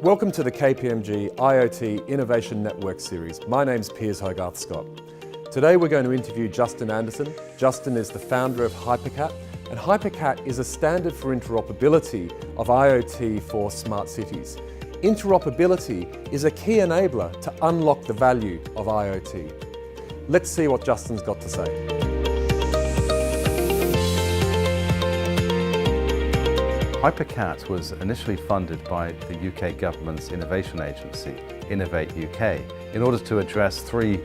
Welcome to the KPMG IoT Innovation Network Series. My name's Piers Hogarth-Scott. Today we're going to interview Justin Anderson. Justin is the founder of Hypercat, and Hypercat is a standard for interoperability of IoT for smart cities. Interoperability is a key enabler to unlock the value of IoT. Let's see what Justin's got to say. Hypercat was initially funded by the UK government's innovation agency, Innovate UK, in order to address three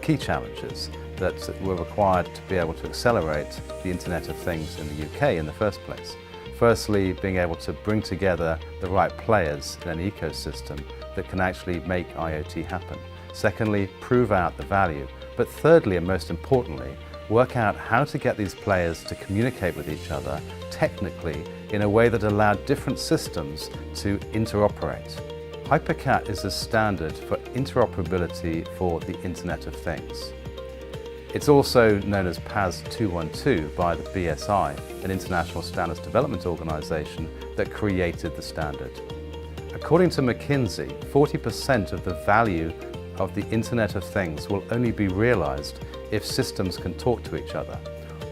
key challenges that were required to be able to accelerate the Internet of Things in the UK in the first place. Firstly, being able to bring together the right players in an ecosystem that can actually make IoT happen. Secondly, prove out the value. But thirdly, and most importantly, work out how to get these players to communicate with each other technically in a way that allowed different systems to interoperate. Hypercat is a standard for interoperability for the Internet of Things. It's also known as PAS 212 by the BSI, an international standards development organization that created the standard. According to McKinsey, 40% of the value of the Internet of Things will only be realized if systems can talk to each other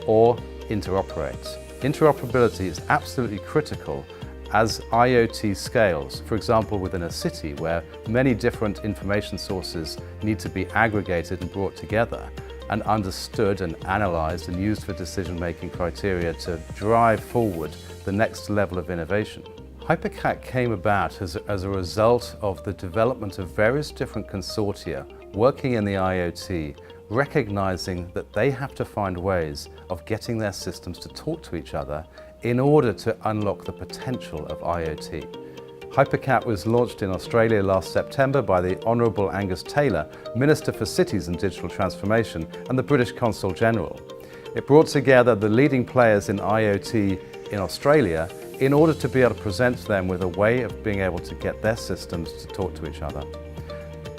or interoperate. Interoperability is absolutely critical as IoT scales, for example within a city where many different information sources need to be aggregated and brought together and understood and analysed and used for decision-making criteria to drive forward the next level of innovation. Hypercat came about as a result of the development of various different consortia working in the IoT, recognizing that they have to find ways of getting their systems to talk to each other in order to unlock the potential of IoT. Hypercat was launched in Australia last September by the Honourable Angus Taylor, Minister for Cities and Digital Transformation, and the British Consul General. It brought together the leading players in IoT in Australia in order to be able to present them with a way of being able to get their systems to talk to each other.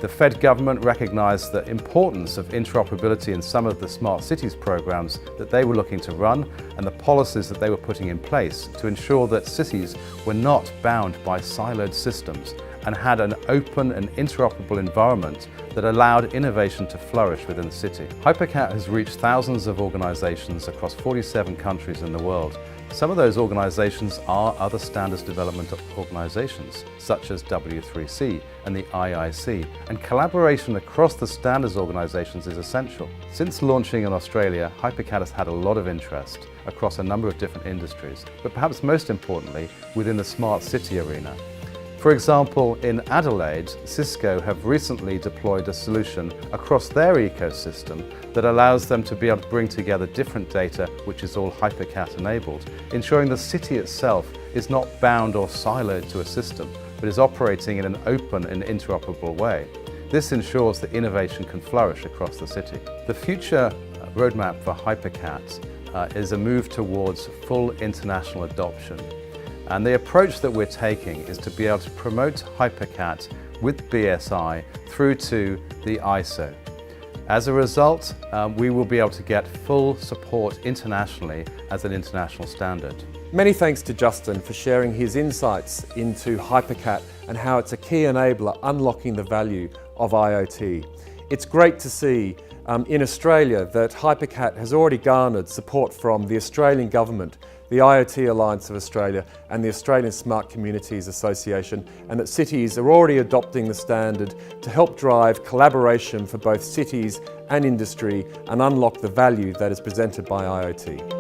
The Fed government recognised the importance of interoperability in some of the smart cities programs that they were looking to run and the policies that they were putting in place to ensure that cities were not bound by siloed systems and had an open and interoperable environment that allowed innovation to flourish within the city. Hypercat has reached thousands of organisations across 47 countries in the world. Some of those organisations are other standards development organisations, such as W3C and the IIC, and collaboration across the standards organisations is essential. Since launching in Australia, Hypercat has had a lot of interest across a number of different industries, but perhaps most importantly, within the smart city arena. For example, in Adelaide, Cisco have recently deployed a solution across their ecosystem that allows them to be able to bring together different data, which is all Hypercat enabled, ensuring the city itself is not bound or siloed to a system, but is operating in an open and interoperable way. This ensures that innovation can flourish across the city. The future roadmap for Hypercat is a move towards full international adoption. And the approach that we're taking is to be able to promote Hypercat with BSI through to the ISO. As a result, we will be able to get full support internationally as an international standard. Many thanks to Justin for sharing his insights into Hypercat and how it's a key enabler unlocking the value of IoT. It's great to see in Australia that Hypercat has already garnered support from the Australian Government, the IoT Alliance of Australia and the Australian Smart Communities Association, and that cities are already adopting the standard to help drive collaboration for both cities and industry and unlock the value that is presented by IoT.